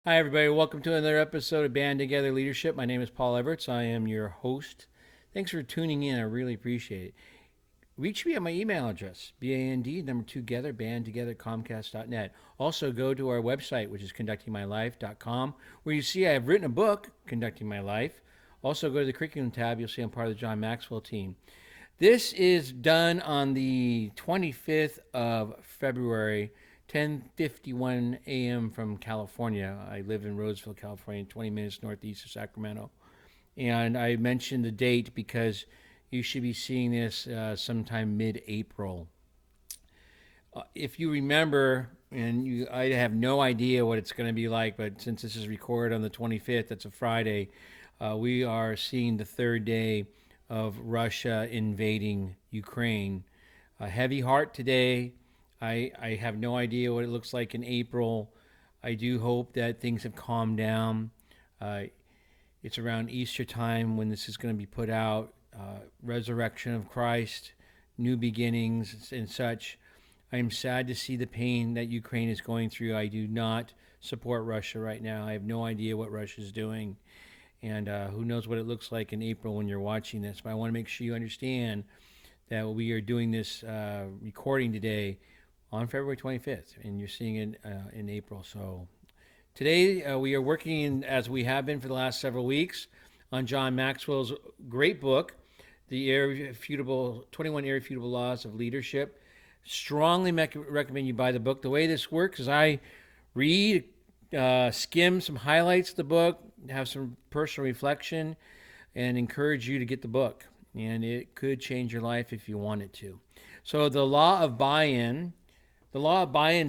Hi, everybody. Welcome to another episode of Band Together Leadership. My name is Paul Everts. I am your host. Thanks for tuning in. I really appreciate it. Reach me at my email address, BAND, number two, together, bandtogether, Comcast.net. Also, go to our website, which is conductingmylife.com, where you see I have written a book, Conducting My Life. Also, go to the curriculum tab. You'll see I'm part of the John Maxwell team. This is done on the 25th of February, 10:51 a.m. from California. I live in Roseville, California, 20 minutes northeast of Sacramento. And I mentioned the date because you should be seeing this sometime mid-April. If you remember, I have no idea what it's going to be like, but since this is recorded on the 25th, that's a Friday, we are seeing the third day of Russia invading Ukraine. A heavy heart today. I have no idea what it looks like in April. I do hope that things have calmed down. Uh, it's around Easter time when this is going to be put out. Resurrection of Christ, new beginnings, and such. I am sad to see the pain that Ukraine is going through. I do not support Russia right now. I have no idea what Russia is doing. And who knows what it looks like in April when you're watching this. But I want to make sure you understand that we are doing this recording today on February 25th, and you're seeing it in April. So today we are working, as we have been for the last several weeks, on John Maxwell's great book, The Irrefutable 21 Irrefutable Laws of Leadership. Strongly recommend you buy the book. The way this works is I read, skim some highlights of the book, have some personal reflection, and encourage you to get the book. And it could change your life if you want it to. So the law of buy-in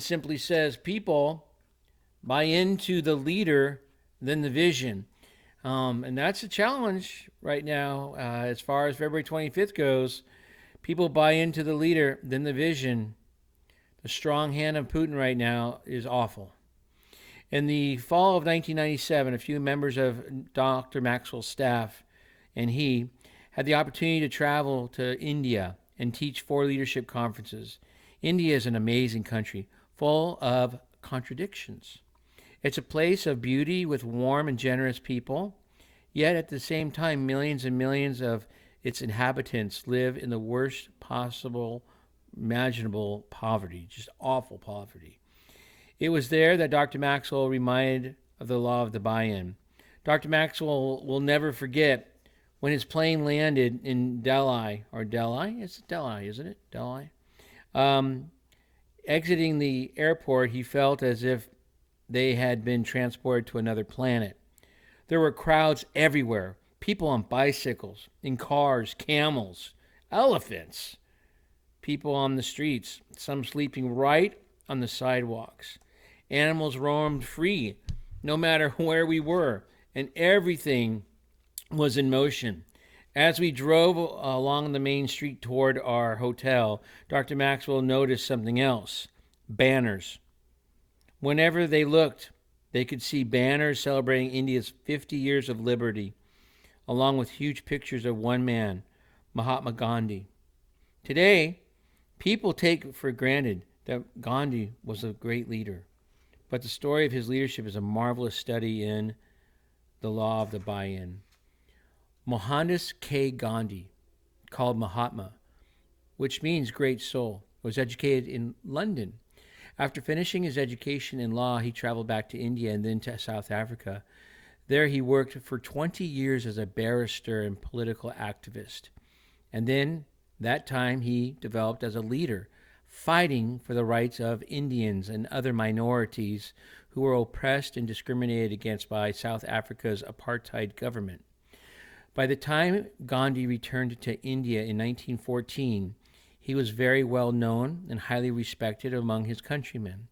simply says people buy into the leader than the vision. And that's a challenge right now as far as February 25th goes. People buy into the leader than the vision. The strong hand of Putin right now is awful. In the fall of 1997, a few members of Dr. Maxwell's staff and he had the opportunity to travel to India and teach 4 leadership conferences. India is an amazing country, full of contradictions. It's a place of beauty with warm and generous people, yet at the same time, millions and millions of its inhabitants live in the worst possible imaginable poverty, just awful poverty. It was there that Dr. Maxwell reminded of the law of the buy-in. Dr. Maxwell will never forget when his plane landed in Delhi, or Delhi? It's Delhi, isn't it? Delhi. Um, Exiting the airport, he felt as if they had been transported to another planet. There were crowds everywhere, people on bicycles, in cars, camels, elephants, people on the streets, some sleeping right on the sidewalks. Animals roamed free, no matter where we were, and everything was in motion. As we drove along the main street toward our hotel, Dr. Maxwell noticed something else: banners. Whenever they looked, they could see banners celebrating India's 50 years of liberty, along with huge pictures of one man, Mahatma Gandhi. Today, people take for granted that Gandhi was a great leader, but the story of his leadership is a marvelous study in the law of the buy-in. Mohandas K. Gandhi, called Mahatma, which means great soul, was educated in London. After finishing his education in law, he traveled back to India and then to South Africa. There he worked for 20 years as a barrister and political activist. And then, that time, he developed as a leader, fighting for the rights of Indians and other minorities who were oppressed and discriminated against by South Africa's apartheid government. By the time Gandhi returned to India in 1914, he was very well known and highly respected among his countrymen.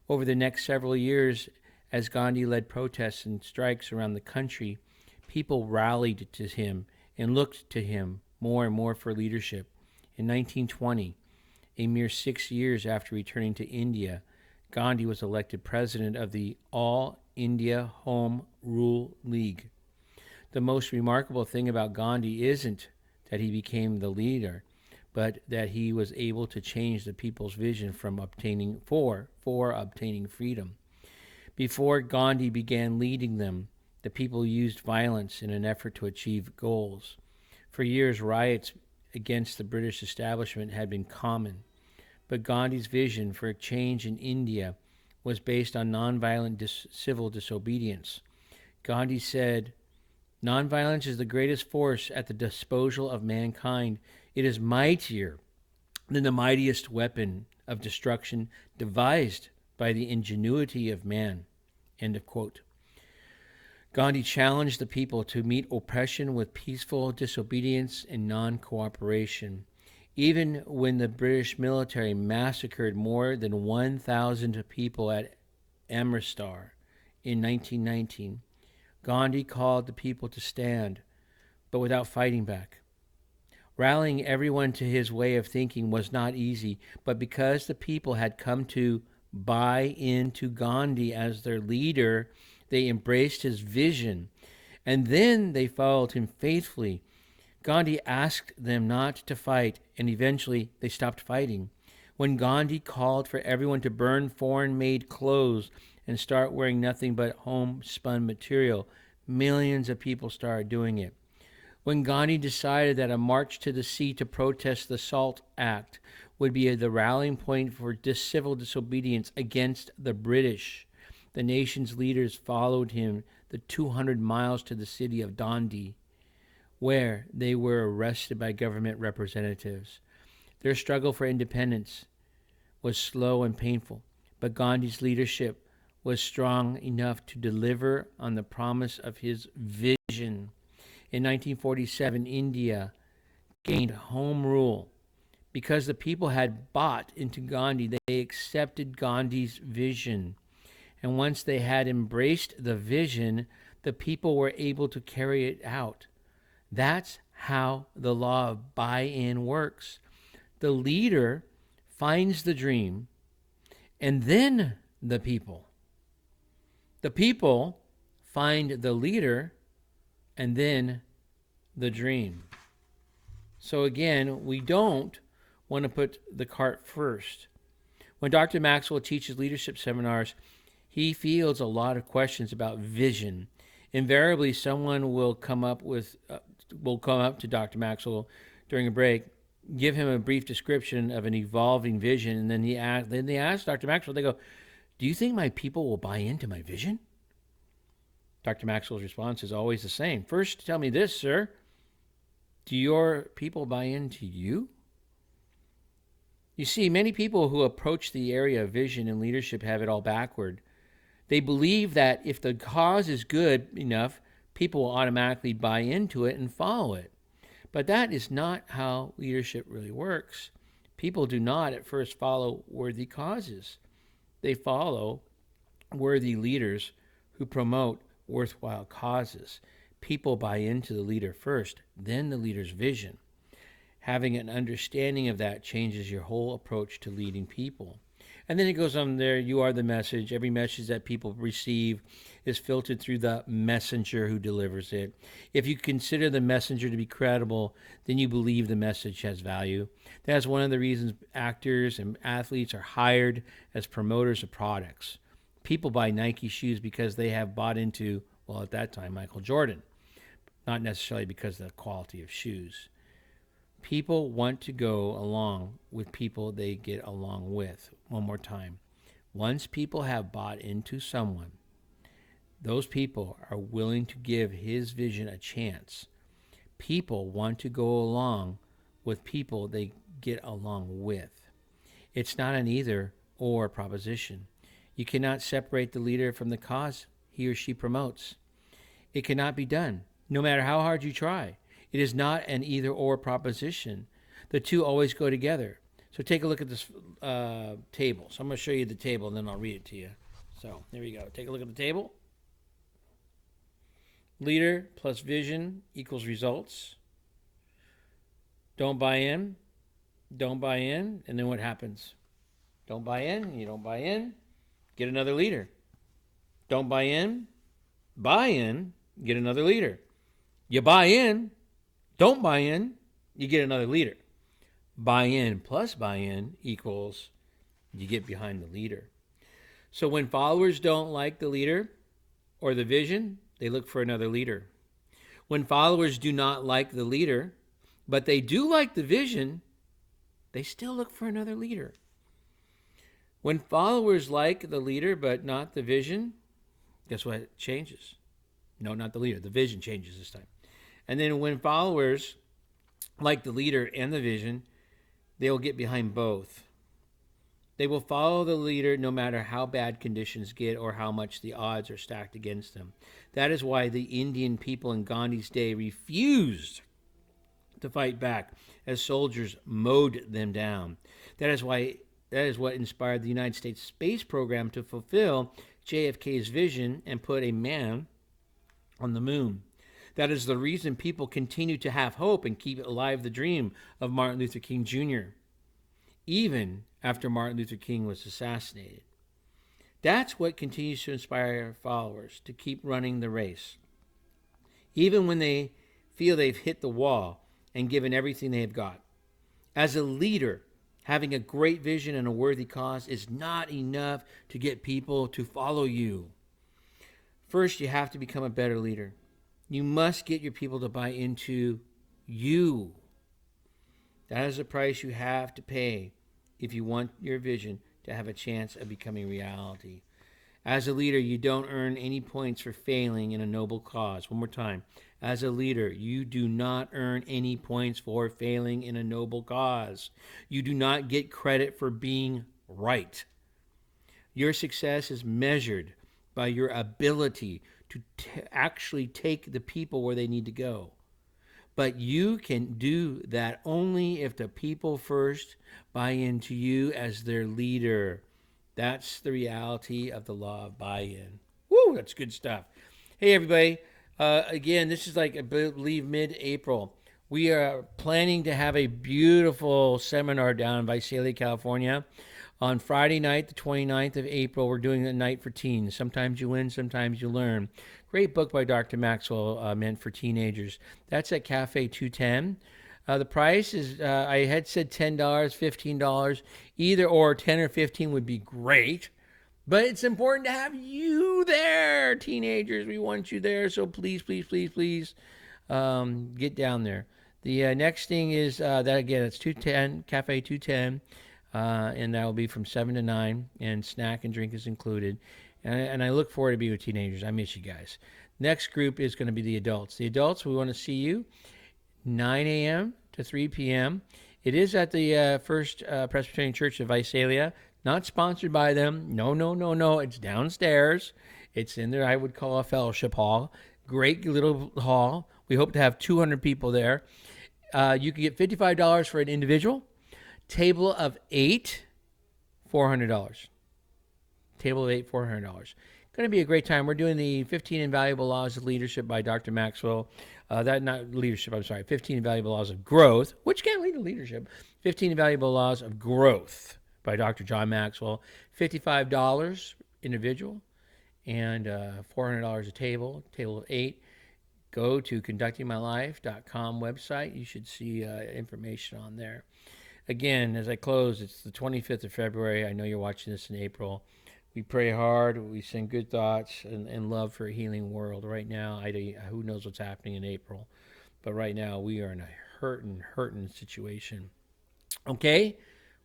Over the next several years, as Gandhi led protests and strikes around the country, people rallied to him and looked to him more and more for leadership. In 1920, a mere 6 years after returning to India, Gandhi was elected president of the All India Home Rule League. The most remarkable thing about Gandhi isn't that he became the leader, but that he was able to change the people's vision from obtaining freedom. Before Gandhi began leading them, the people used violence in an effort to achieve goals. For years, riots against the British establishment had been common, but Gandhi's vision for a change in India was based on nonviolent civil disobedience. Gandhi said, "Nonviolence is the greatest force at the disposal of mankind. It is mightier than the mightiest weapon of destruction devised by the ingenuity of man." End of quote. Gandhi challenged the people to meet oppression with peaceful disobedience and non-cooperation. Even when the British military massacred more than 1,000 people at Amritsar in 1919, Gandhi called the people to stand, but without fighting back. Rallying everyone to his way of thinking was not easy, but because the people had come to buy into Gandhi as their leader, they embraced his vision, and then they followed him faithfully. Gandhi asked them not to fight, and eventually they stopped fighting. When Gandhi called for everyone to burn foreign-made clothes and start wearing nothing but homespun material, millions of people started doing it. When Gandhi decided that a march to the sea to protest the SALT Act would be the rallying point for civil disobedience against the British, the nation's leaders followed him the 200 miles to the city of Dandi, where they were arrested by government representatives. Their struggle for independence was slow and painful, but Gandhi's leadership was strong enough to deliver on the promise of his vision. In 1947, India gained home rule. Because the people had bought into Gandhi, they accepted Gandhi's vision. And once they had embraced the vision, the people were able to carry it out. That's how the law of buy-in works. The leader finds the dream, and then the people. The people find the leader, and then the dream. So again, we don't want to put the cart first. When Dr. Maxwell teaches leadership seminars, he fields a lot of questions about vision. Invariably, someone will come up to Dr. Maxwell during a break, give him a brief description of an evolving vision, and then they ask Dr. Maxwell, they go, "Do you think my people will buy into my vision?" Dr. Maxwell's response is always the same. "First, tell me this, sir. Do your people buy into you?" You see, many people who approach the area of vision and leadership have it all backward. They believe that if the cause is good enough, people will automatically buy into it and follow it. But that is not how leadership really works. People do not at first follow worthy causes. They follow worthy leaders who promote worthwhile causes. People buy into the leader first, then the leader's vision. Having an understanding of that changes your whole approach to leading people. And then it goes on there, you are the message. Every message that people receive is filtered through the messenger who delivers it. If you consider the messenger to be credible, then you believe the message has value. That's one of the reasons actors and athletes are hired as promoters of products. People buy Nike shoes because they have bought into, well, at that time, Michael Jordan, not necessarily because of the quality of shoes. People want to go along with people they get along with. One more time. Once people have bought into someone, those people are willing to give his vision a chance. People want to go along with people they get along with. It's not an either or proposition. You cannot separate the leader from the cause he or she promotes. It cannot be done, no matter how hard you try. It is not an either-or proposition. The two always go together. So take a look at this table. So I'm going to show you the table, and then I'll read it to you. So there you go. Take a look at the table. Leader plus vision equals results. Don't buy in. Don't buy in. And then what happens? Don't buy in. You don't buy in. Get another leader. Don't buy in. Buy in. Get another leader. You buy in. Don't buy in, you get another leader. Buy in plus buy in equals you get behind the leader. So when followers don't like the leader or the vision, they look for another leader. When followers do not like the leader, but they do like the vision, they still look for another leader. When followers like the leader but not the vision, guess what? It changes. No, not the leader. The vision changes this time. And then when followers like the leader and the vision, they will get behind both. They will follow the leader no matter how bad conditions get or how much the odds are stacked against them. That is why the Indian people in Gandhi's day refused to fight back as soldiers mowed them down. That is what inspired the United States space program to fulfill JFK's vision and put a man on the moon. That is the reason people continue to have hope and keep alive the dream of Martin Luther King Jr., even after Martin Luther King was assassinated. That's what continues to inspire our followers to keep running the race. Even when they feel they've hit the wall and given everything they have got. As a leader, having a great vision and a worthy cause is not enough to get people to follow you. First, you have to become a better leader. You must get your people to buy into you. That is the price you have to pay if you want your vision to have a chance of becoming reality. As a leader, you don't earn any points for failing in a noble cause. One more time. As a leader, you do not earn any points for failing in a noble cause. You do not get credit for being right. Your success is measured by your ability to actually take the people where they need to go. But you can do that only if the people first buy into you as their leader. That's the reality of the law of buy-in. Woo, that's good stuff. Hey, everybody. Again, this is like, I believe, mid-April. We are planning to have a beautiful seminar down in Visalia, California. On Friday night, the 29th of April, we're doing a night for teens. Sometimes you win, sometimes you learn. Great book by Dr. Maxwell, meant for teenagers. That's at Cafe 210. The price is, I had said $10, $15. Either or, 10 or 15 would be great. But it's important to have you there, teenagers. We want you there. So please, please, please, please get down there. The next thing is that, again, it's 210, Cafe 210. And that will be from 7 to 9. And snack and drink is included. And I look forward to being with teenagers. I miss you guys. Next group is going to be the adults. The adults, we want to see you 9 a.m. to 3 p.m. It is at the First Presbyterian Church of Visalia. Not sponsored by them. No. It's downstairs. It's in there, I would call a fellowship hall. Great little hall. We hope to have 200 people there. You can get $55 for an individual. Table of 8, $400. Table of 8, $400. Going to be a great time. We're doing the 15 Invaluable Laws of Leadership by Dr. Maxwell. 15 Invaluable Laws of Growth, which can lead to leadership. 15 Invaluable Laws of Growth by Dr. John Maxwell. $55 individual and $400 a table of 8. Go to conductingmylife.com website. You should see information on there. Again, as I close, it's the 25th of February. I know you're watching this in April. We pray hard. We send good thoughts and love for a healing world. Right now, who knows what's happening in April. But right now, we are in a hurting situation. Okay?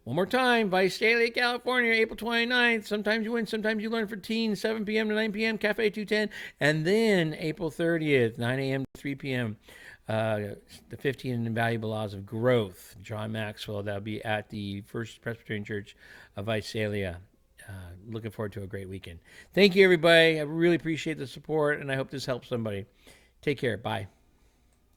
One more time. Visalia, California, April 29th. Sometimes you win, sometimes you learn for teens, 7 p.m. to 9 p.m., Cafe 210. And then April 30th, 9 a.m. to 3 p.m., the 15 Invaluable Laws of Growth, John Maxwell. That'll be at the First Presbyterian Church of Visalia. Looking forward to a great weekend. Thank you, everybody. I really appreciate the support, and I hope this helps somebody. Take care. Bye.